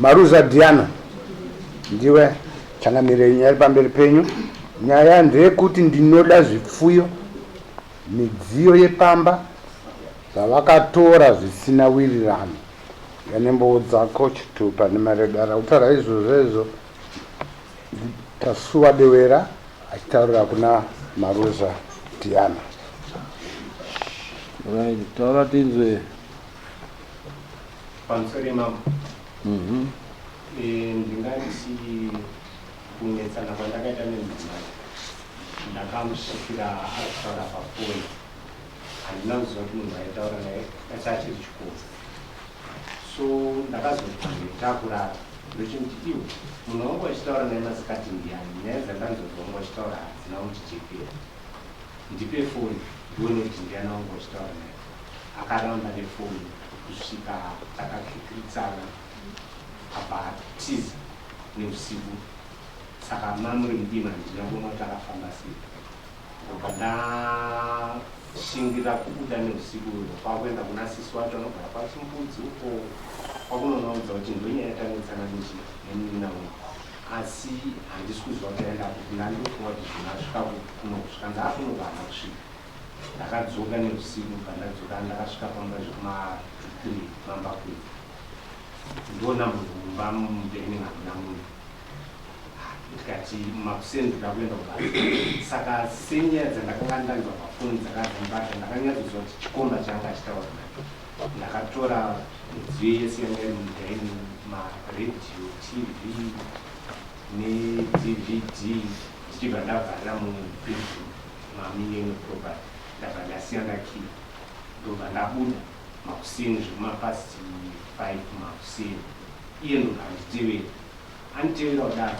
Maruza Diana ndiwe changamire nyaya pamberi penyu. Nyaya ndeyekuti ndinoda zvipfuyo, midziyo yepamba zvavakatora zvisina wirirano. Yanembowo dzako chitupa nemaredara kutaura izvozvo tasuwa dewera achitaurira kuna Maruza Diana. Right, taura tinzwe. Pamusoro mama. Ndingati kunetsana kwandakaita nemudzimai ndakamusvikira akataura pafoni. Handina kuziva kuti munhu aitaura naye achiri chikuru. So ndakazotakura ndochiti iwe munhu wangu achitaura naye masikati ndiani, nyaya dzandanzozwa wangu achitaura hadzina kutichepera. Ndipe foni ndione kuti ndiani wangu achitaura naye. Akaramba nefoni kusvika takakikiritsana apa tizi neusiku. Saka mamuri mudima handina kuona kuti akafamba sei. Ndobva ndashingira kubuda neusiku kwakuenda kuna sisi wacho anogara pachimbudzi uko kwakunonaudza kuti ndonyaya yatanetsana nemunina wangu. Asi handisi kuziva kuti aenda kuti ndandikufunga kuti zvinasvika kuno kusvika ndaakunogana kusvika. Ndakadzoka neusiku pandadzoka ndakasvika pamba zvekumadhukuri mambakwedzi. Ndona munhu mumba mudeni hamuna munhu. Ndikati makuseni ndida kuenda kubasa. Saka senyaya dzandakanga ndanzwa pafoni dzakadzambata ndakanyatsoziva kuti chikomba changa achitaura nacho. Ndakatora midziyo yese yanga iri mudhaini, maredhiyo, TV neDVD ndichibva ndabvarira mumwe mubhedhu mamiyeni probati. Ndabva ndasiya ndakiyi. Ndobva ndabuda makuseni zvekumapasti 5 makuseni. Iye ndobva anditevera. Anditevera kudaro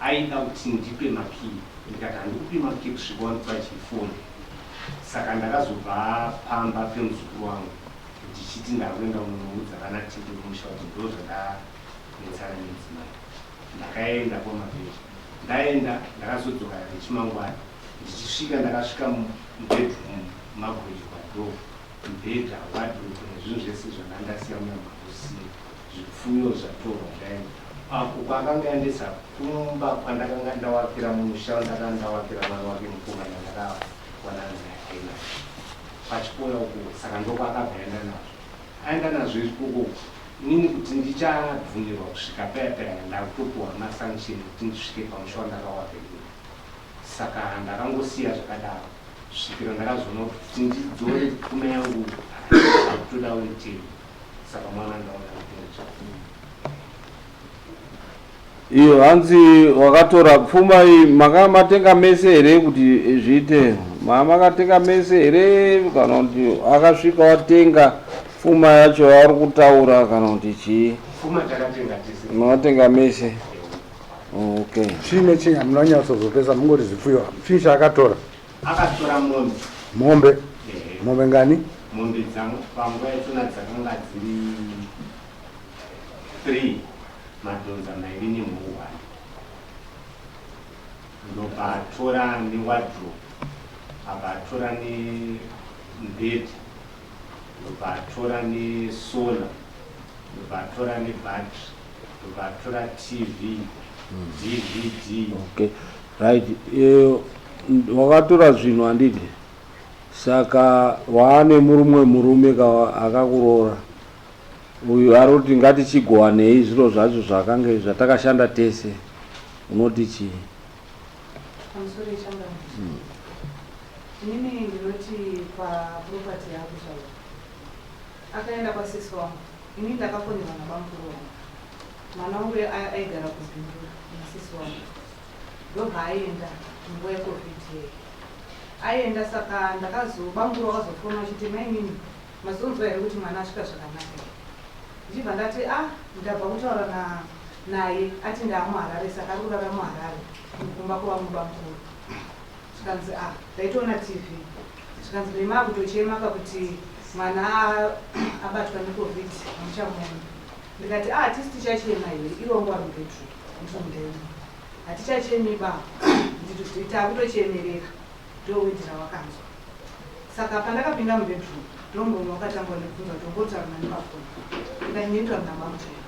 aida kuti ndipe makiyi. Ndikati handikupi makiyi kusvika wandipa chifoni. Saka ndakazobva pamba pemuzukuru wangu ndichiti ndakuenda kunoudza vana tete kumusha kuti ndozvandanetsana nedzimai. Ndakaenda kwamabhedha. Ndaenda ndakazodzoka nechimangwana. Ndichisvika ndakasvika mubedroom magweji kwadhoo. Mubhedha, wadrobe nezvinhu zvese zvandandasiya mumamusi, zvipfuyo zvatorwa ndaenda. Apo kwakanga yandesa kumba kwandakanga ndawakira musha wandakanga ndawakira mwana wake mukomana ndakawana naye pachikora uko. Saka ndokwakabva aenda nazvo. Aenda nazvo ikoko nini kuti ndichabvumirwa kusvika paya ndakutopuwa masanction kuti ndisvike pamusha wandakawakira. Saka ndakangosiya zvakadaro kusvikira ndakazoona kuti ndidzore pfuma yangu akutoda wenteni. Saka mwana ndaona kuti iyo hanzi wakatora pfuma iyi makamatenga mese here kuti zviite? Makatenga mese here kana kuti akasvika watenga pfuma yacho ari kutaura kana kuti chii? pfuma takatenga tese. Makatenga mese. Okay. Chine chinga munonyatsozopesa mungoti zvipfuyo. Chii chaakatora? Akatora mombe. Mombe? Mombe ngani? Mombe dzangu panguva yachona dzakanga dziri 3 madhonza 2 nemhou 1. Ndobva atora newardrobe, abva atora nemubhedha, ndobva atora nesola, ndobva atora nebhatri, ndobva atora TV, DVD. Okay. Right. Wakatora zvinhu handiti? Saka waane murume akakuroora. Uyu ari kuti ngatichigowanei zviro zvacho zvakanga zvatakashanda tese. Unoti chii? Pamusoro changa. Inini ndinoti paproperty yako zvayo. Akaenda kwasisi wangu. Inini ndakafonera nabamukuru wangu. Mwana wangu aigara kuzvindura nasisi wangu. Ndobva aenda nguva yeCovid. Aenda saka bamukuru wakazofona achiti mainini mazonzwa here kuti mwana asvika zvakanaka. Ndichibva ndati ndabva kutaura naye ati ndaamuHarare saka ari kurara muHarare kumba kwamubamukuru. zvikanzi taitoona TV zvikanzi rema kutochema kuti mwana abatwa neCovid amuchamuona. Ndikati tisi tichachema here ivo ngwa mubedroom ndimudeni hatichachemiba nditi takutochemerera ndowedhira wakanzwa. Saka pandakapinda mubedroom ndomboni wakatangwa nekubvunza tombotaura nani pafoni ndikanyendwa mnamamuchaya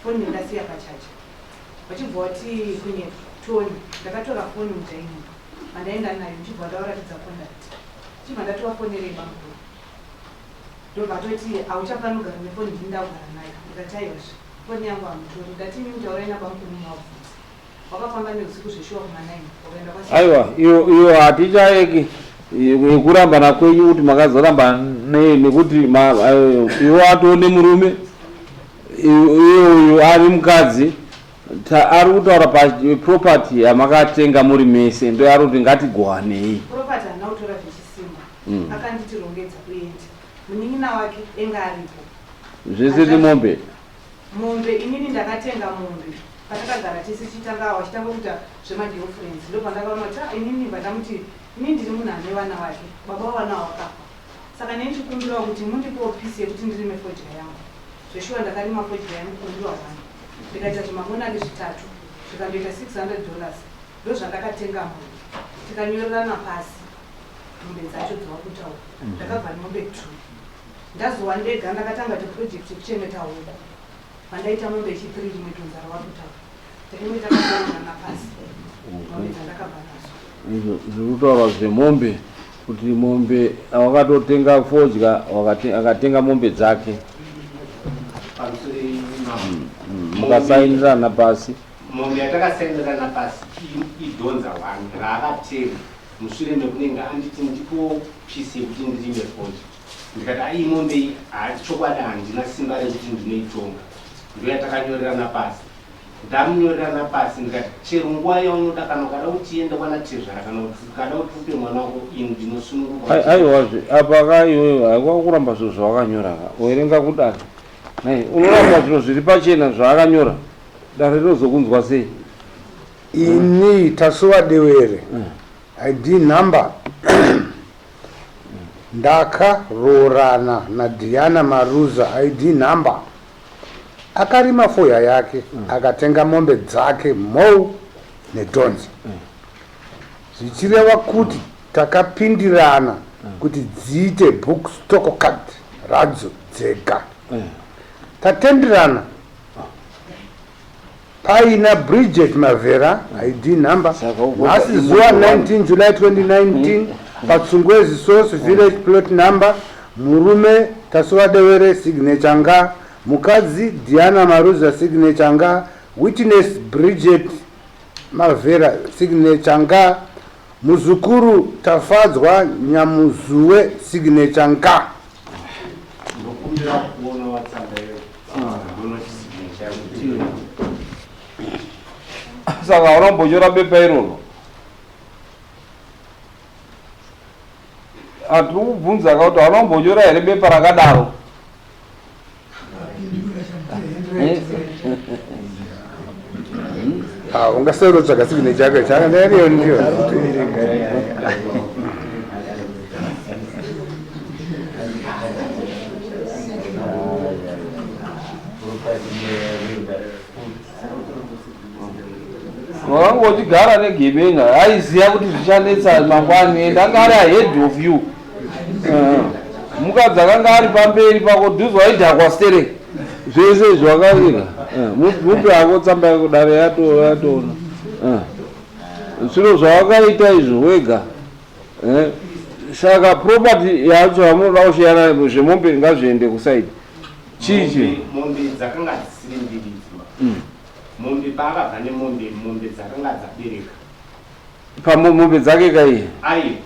foni ndasiya pachacha vachibva vati kune Tony ndakatora foni mujaini mandaenda nayo ndichibva ndauratidza kondakti chibva ndatovafonera ibamukuru ndobva toti hauchafanira kugara nefoni ndindaugara nayo ndikataiyozve foni yangu hamutori ndati imi mutaurai nabamukuru mumavhunzi wakafamba neusiku zveshuwa kuma9 wakaenda aiwa iyo hatichaeki kurambana kwenyu kuti makazoramba nekuti iwo atone murume iyo ari mukadzi ari kutaura paproperty yamakatenga muri mese ndo ari kuti ngatigwanei property hana kutora zvechisimba akanditi rongedza kuenda munin'ina wake enga aripo zvese nemombe inini ndakatenga mombe patakagara tese chitanga wachitanga kuita zvemagirlfriends ndo pandakaona kuti inini vandamuti inini ndiri munhu ane vana vake baba vana vakafa saka neni chikumbirawo kuti mundipowo pisi yekuti ndirime fodya yangu zveshuwa ndakarima fodya yangu kundiwa vana ndikaita zvimamona nezvitatu zvikandoita $600 ndo zvandakatenga mombe tikanyorerana pasi mombe dzacho dzawakutaura ndakabva nemombe 2 ndazowa ndega ndakatanga teproject yekuchengeta huku pandaita mombe chi3 rimwe donza rawakutaura tarimwe takaorerana pasi mombe dzandakabva nazo zvirikutaura zvemombe kuti mombe awakatotenga fodya akatenga mombe dzake mukasainirana pasi mombe yatakasainirana pasi idonza wangu raakatenga mushure mekunenge anditi ndipo pisi yekuti ndirime fodya ndikati iyi mombe iyi chokwadi handina simba rekuti ndinoitonga ndo yatakanyorerana pasi ndamunyorerana pasi ndikati chero nguva yaunoda kana ukada kuti ende kwana tezvara kana ukada kuti upe mwana wako ini ndinosununguka aiwazve apa kaiwewe haikwakuramba zviro zvawakanyora uerenga kudari unoramba zviro zviri pachena zvaakanyora dare rinozokunzwa sei ini tasuwa dewere ID number ndakarorana naDiana Maruza ID number akarima foya yake akatenga mombe dzake mou nedonzi zvichireva kuti takapindirana kuti dziite book stock card radzo dzega tatenderana paina Bridget Mavera ID number nhasi zuva 19 July 2019 patsungwezi source village plot number murume tasuwa dewere signature nga Mukadzi Diana Maruza signature nga witness Bridget Mavera signature nga muzukuru Tafadzwa Nyamuzuwe signature nga saka urambonyora bepa iroro atiri kubvunza kuti urambonyora here bepa rakadaro ungaserotsvaga sigine chake chakandariyo ndiyo wakangotigara negebenga aiziva kuti zvichanetsa mangwani ndanga ari ahead of you mukadzi akanga ari pamberi pako dhuzi waidhakwa stereki zvese zvakaira mupe ako tsamba yako dare yatoona zviro zvawakaita izvo wega saka property yacho hamunoda kushiyana zvemombe ngazviende kusaidi chichi mombe dzakanga dzisiri mbiri mombe paakabva nemombe dzakanga dzabereka pamombe dzake kaiye ai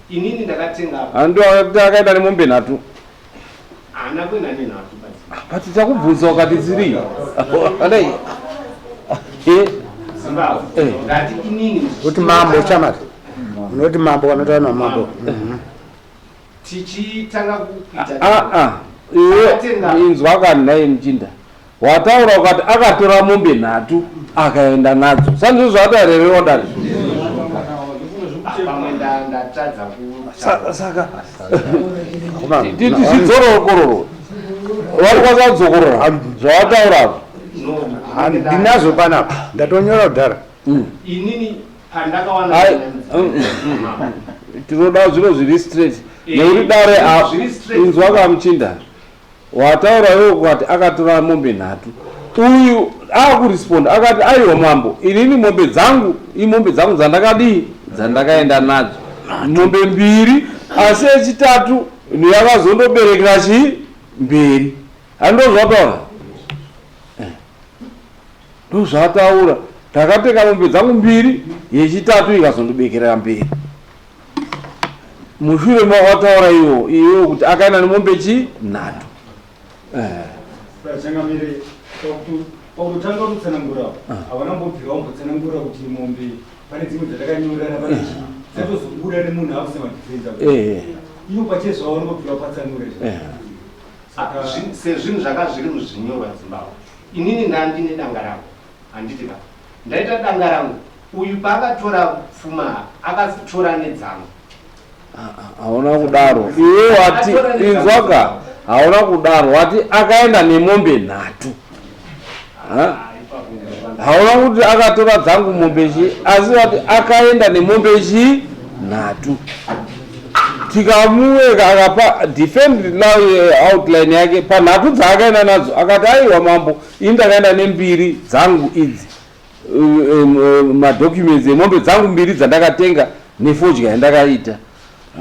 inini ndakatenga ando akaenda nemombe 3 haana kuenda ne3 but takubvunza wakati dziri Zimbabwe ngati inini kuti mambo chamati unoti mambo wanotaura mambo tichitanga kuita iwe inzwa kanai mchinda wataura ukati akatora mombe 3 akaenda nadzo sanzvo zvatarerewa ndari pamwe ndatadza saka titi zvidzorokororo vari kwakadzokorora zvavataura ndinazo panapa ndatonyora kudhara inini pandakawana tinoda zviro zviri straight nekuti dare inzwa kamuchinda wataura iwo kuti akatora mombe 3 uyu akuresponda akati aiwa mambo inini mombe dzangu imombe dzangu dzandakaenda nadzo mombe 2 asi echitatu yakazondoberekera mberi andozvataura ndozvataura takatenga mombe dzangu 2 yechitatu ikazondoberekera mberi mushure mawataura iwo kuti akaenda nemombe 3 pakutanga kutsanangura havana mbobvira wambotsanangura kuti mombe pane dzimwe dzatakanyorana pane dzatozobuda nemunhu akusemadifenza iwo pachezvo vavanobvira patsanura sezvinhu zvakazviri muzvinyorwa Zimbabwe. Inini ndandine danga rangu handiti ka ndaita danga rangu uyu paakatora pfuma akatora nedzangu hauna kudaro iwe wati inzwaka hauna kudaro wati akaenda nemombe 3 hauna kuti akatora dzangu mombe asi wati akaenda nemombe 3 tikamuweka akapa defend outline yake pa 3 dzaakaenda nadzo akati aiwa mambo ini ndakaenda ne2 dzangu idzi madocuments emombe dzangu 2 dzandakatenga nefodya yandakaita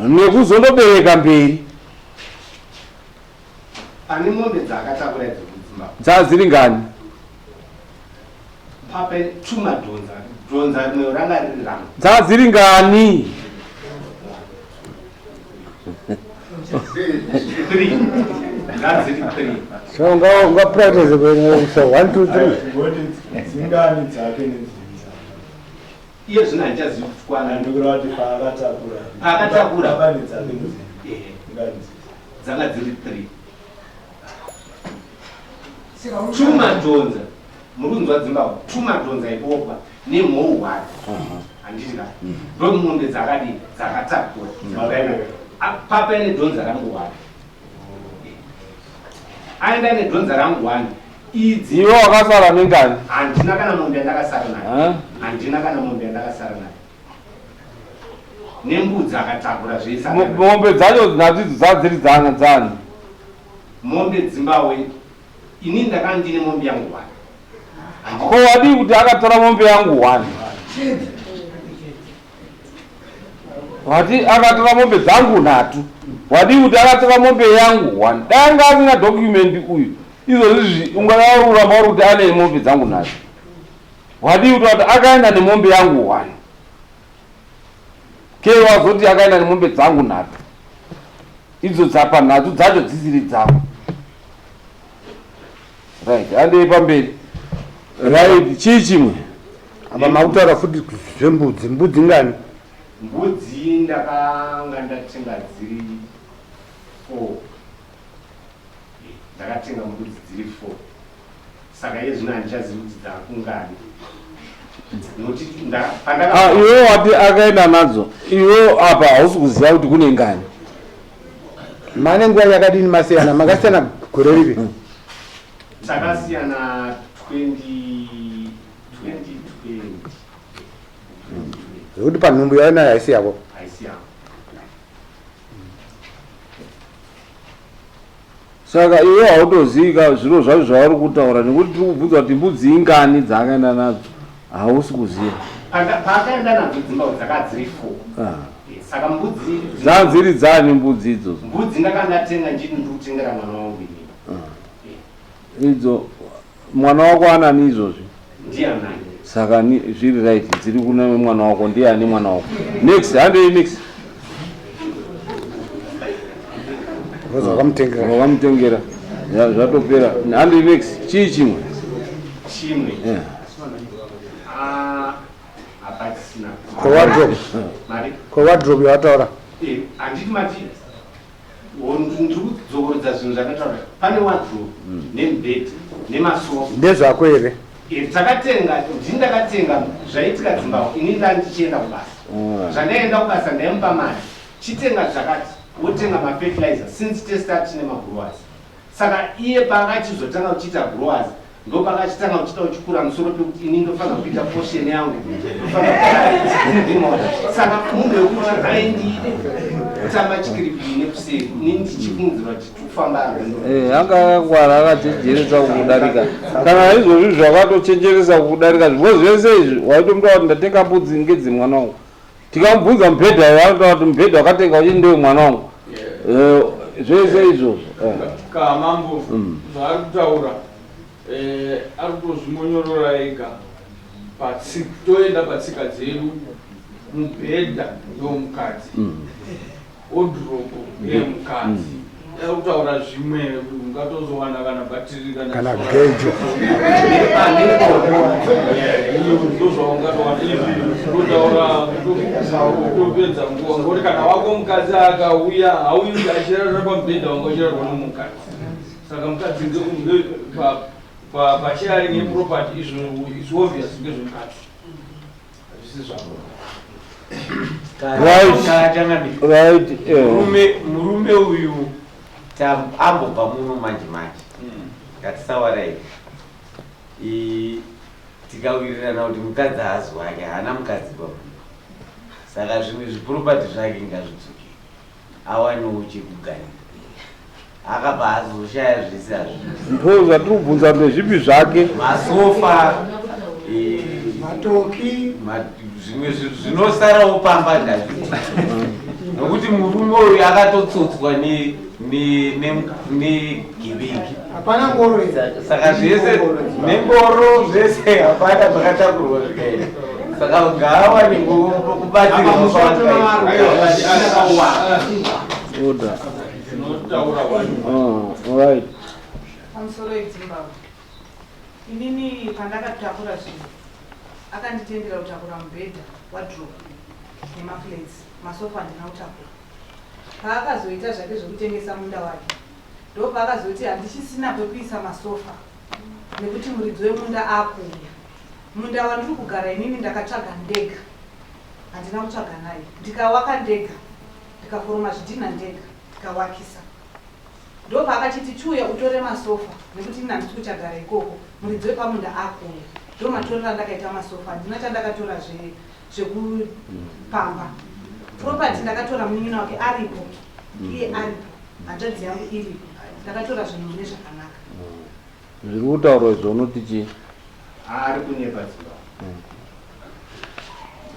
nekuzondobereka mberi pane mombe dzakatakura idzi kuZimbabwe dzaziri ngani pape tuma donza rimwe ranga riri rangu dzaziri ngani dzaziri 3 so unga practice kwenye so 1 2 3 dzingani dzake iye zvino handichazivi kwana ndokura kuti akatakura pane dzake dzanga dziri 3 tumadonza murunzi waZimbabwe tumadonza ibokwa nemhou 1 handiti ka ndomombe dzakadii dzakatakura papa nedonza rangu 1 aenda nedonza rangu 1 idzi iwe wakasara nengani handina kana mombe yandakasara nayo handina kana mombe yandakasara nayo nembudzi akatakura zvese mombe dzacho dzinadzidzo dzadziri dzani mombe Zimbabwe ini ndakandine mombe yangu 1 ko wadi kuti akatora mombe yangu 1 wati akatora mombe dzangu 3 wadi kuti akatora mombe yangu 1 danga asina document uyu izvozvi ungaurura mauri kuti ane mombe dzangu 3 wadi kuti akaenda nemombe yangu 1 ke wazoti akaenda nemombe dzangu 3 idzo dzapa 3 dzacho dzisiri dzangu right andei pamberi right chii chimwe apa makutaura futi zvembudzi ngani mbudzi ndakanga ndatenga dziri 4 ndakatenga mbudzi dziri 4 saka iye zvino handichazivi kuti dzakungani nokuti iwe wati akaenda nadzo iwe apa hausi kuziva kuti kune ngani mane nguva yakadini masiyana makasiyana gore ripi takasiyana 2020 zvokuti panhumbu yainayo haisi yako haisi yangu saka iwe hautozika zviro zvacho zvauri kutaura nekuti tiri kubvunza kuti mbudzi ingani dzaakaenda nadzo hausi kuziva paakaenda nadzo Zimbabwe dzakadziri 4 saka mbudzi dzadziri dzani mbudzi idzodzo mbudzi ndakandatenga ndini ndikutengera mwana wangu idzo mwana wako anani izvozvi ndianani saka zviri right dziri kuna mwana wako ndiani mwana wako next handei next wakamutengera zvatopera handei next chii chimwe hapachisina kowardrobe yawataura handiti mati ndiri kudzokorodza zvinhu zvakataura pane wardrobe nemubhedhi nemasofa ndezvako here takatenga ndini ndakatenga zvaitika Zimbabwe ini ndandichienda kubasa Zvandaenda kubasa ndaimupa mari. Chitenga zvakati, wotenga mafertilizer since testart tine magrowers. Saka iye paakachizotanga kuchiita growers ndo pakachitanga kuchita uchikura musoro pekuti ini ndofanira kuita portion yangu. Saka munhu wekuti aindide kutamba chikiripiri nekuseri ini ndichifundzira kuti tikufamba anga akangwara akajejeresa kukudarika kana izvozvi zvakatochenjeresa kukudarika zvipo zvese izvi waitomutaura kuti ndatenga mbudzi ngedzemwana wangu tikamubvunza mubhedha wanotaura kuti mubhedha wakatenga uchiti ndewe mwana wangu zvese izvozvo kamambo zvaari kutaura ari kutozvimonyorora ega toenda patsika dzedu mubhedha ndomukadzi odhoropo yemukadzi ari kutaura zvimwe ungatozowana kana bhatiri kana gejo ndozvaungatowana izvi totaura kutopedza nguva ngoti kana wako mukadzi akauya hauyi achirarira pamubhedha wanga uchirarwa nomukadzi saka mukadzi pachiari neproperty izvo is obvious ngezvemukadzi hazvisi zvako murume uyu ambobva muno manje manje ngatisawarai tikawirirana kuti mukadzi haazi wake haana mukadzi baba saka zvimwe zviproperty zvake ngazvidzoke awanewo chekuganira akabva azoshaya zvese ndo zvatiri kubvunza ndezvipi zvake masofa matoki zvimwe zvinosarawo pamba ndazviti nokuti murume uyu akatotsotswa negiviki hapana ngoro saka zvese nengoro zvese hapana zvakatakurwa zvikaita saka ngaawane kubatsirwa pamusoro eZimbabwe inini pandakatakura zvinhu akanditendera kutakura mubhedha wadrop nemaplates masofa ndina kutakura paakazoita zvake zvokutengesa munda wake ndo paakazoti handichisina pekuisa masofa nekuti muridzi wemunda akuuya munda wandiri kugara inini ndakatsvaga ndega handina kutsvaga naye ndikawaka ndega ndikaforoma zvidhina ndega ndikawakisa ndo paakachiti chiuya utore masofa nekuti ina ndisi kuchagara ikoko muridzi wepamunda akuuya ndo matorera ndakaita masofa ndina chandakatora zvekupamba property ndakatora munin'ina wake aripo iye aripo hanzvadzi yangu iripo ndakatora zvinhu mune zvakanaka zviri kutaurwa izvo unoti chii ari kunyepa Zimbabwe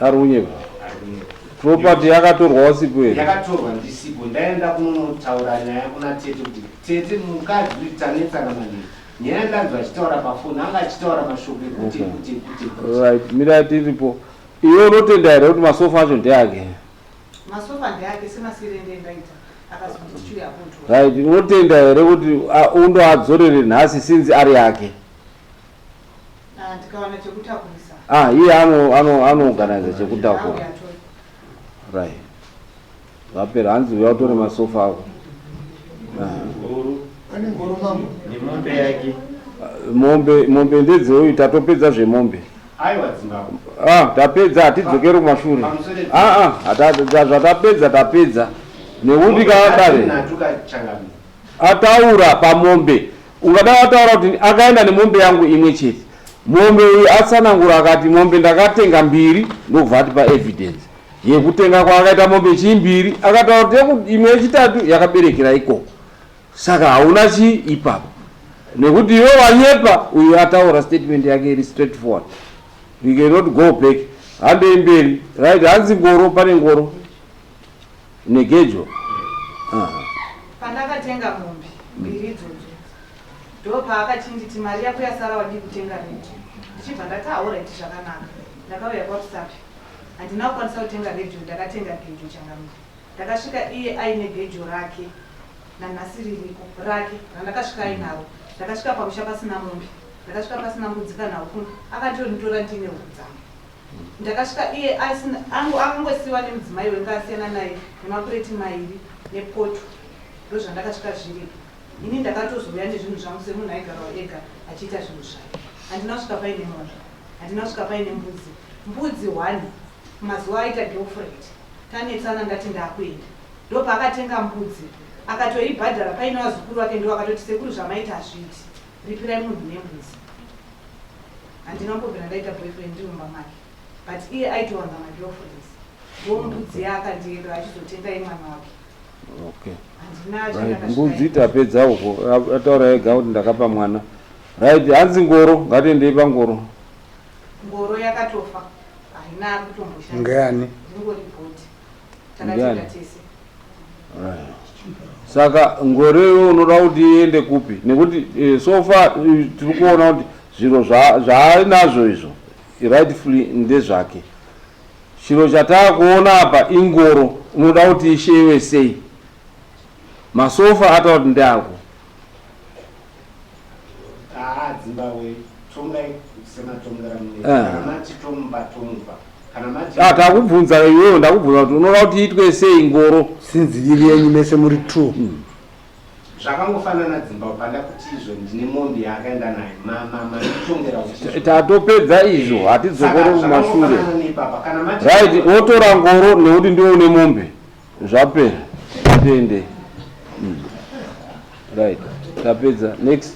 ari kunyepa property yakatorwawo sipo here yakatorwa ndisipo ndaenda kunotaura nyaya kuna tete kuti tete mukadzi kuti tanetsana maningi nyaya ndanzwa achitaura pafoni anga achitaura mashoko ekuti right mirai tiripo iwe unotenda here kuti masofa acho ndeake masofa ndeake semasirende ndaita akazondichiuya apotora right unotenda here kuti undoadzorere nhasi sinzi ari ake ndikawana chekutakurisa iye anoorganiza chekutakura right vapera hanzi vautore masofa ako nemombe yake mombe ndedzeoi tatopedza zvemombe aiwa Zimbabwe tapedza hatidzokeri kumashure tapedza nekuti kaadare ataura pamombe ungada ataura kuti akaenda nemombe yangu imwe chete mombe uyu atsanangura akati mombe ndakatenga 2 ndobva ati paevidence yekutenga kwaakaita mombe chimbiri akataura kuti imwe yechitatu yakaberekera ikoko saka hauna chi ipapo nekuti iwe wanyepa uyu ataura statement yake iri straightforward we cannot go back handei mberi right hanzi ngoro pane ngoro negejo pandakatenga mombe 2 idzodzo ndo paakachinditi mari yako yasara wadi kutenga redio ndichibva ndati auraiti zvakanaka ndakauya paWhatsApp handina kukwanisa kutenga redio ndakatenga gejo changamire ndakasvika iye aine gejo rake nanhasi ririko rake randakasvika ainaro ndakasvika pamusha pasina mombe ndakasvika pasina mbudzi kana huku akandonitora ndine huku dzangu ndakasvika iye angangosiwa nemudzimai wenga asiyana naye nemapureti 2 nepoto ndo zvandakasvika zviripo ini ndakatozouya nezvinhu zvangu semunhu aigarawo ega achiita zvinhu zvake handina kusvika paine mombe handina kusvika paine mbudzi 1 mazuva aita girlfriend tanetsana ndati ndakuenda ndopaakatenga mbudzi akatoibhadhara paine vazukuru vake ndo akatoti sekuru zvamaita hazviti ripirai munhu nembudzi. Handina kumbobvira ndaita boyfriend ndinomba make but iye aitowanza magirlfriends ndombudzi yaakandiyera achizotengai mwana wake. Okay. Mbudzi tapedza uko ataura ega kuti ndakapa mwana. Right, hanzi ngoro ngatiendei pangoro. Ngoro yakatofa haina kutomboshanda. Ngani? Ndingoripoti. Takatenga tese. Right. Saka ngoreyo unoda kuti iende kupi? Nekuti so far tiri kuona kuti zviro zvainazvo izvo rightfully ndezvake. Chiro chataakuona apa ingoro unoda kuti ishewe sei? Masofa ataura kuti ndako. Zimbabwe tongai sematongera mune kana mati tomba kana mati takubvunza iwewe ndakubvunza kuti unoda kuti iitwe sei ngoro sinzi iri yenyu mese muri true. Zvakangofanana Zimbabwe panda kuti izvo ndine mombe yakaenda nayo mama nditongera kuti tatopedza izvo hatidzokore kumashure. Kana mati Right, wotora ngoro nekuti ndiwe une mombe zvapera tiende. Right, tapedza next.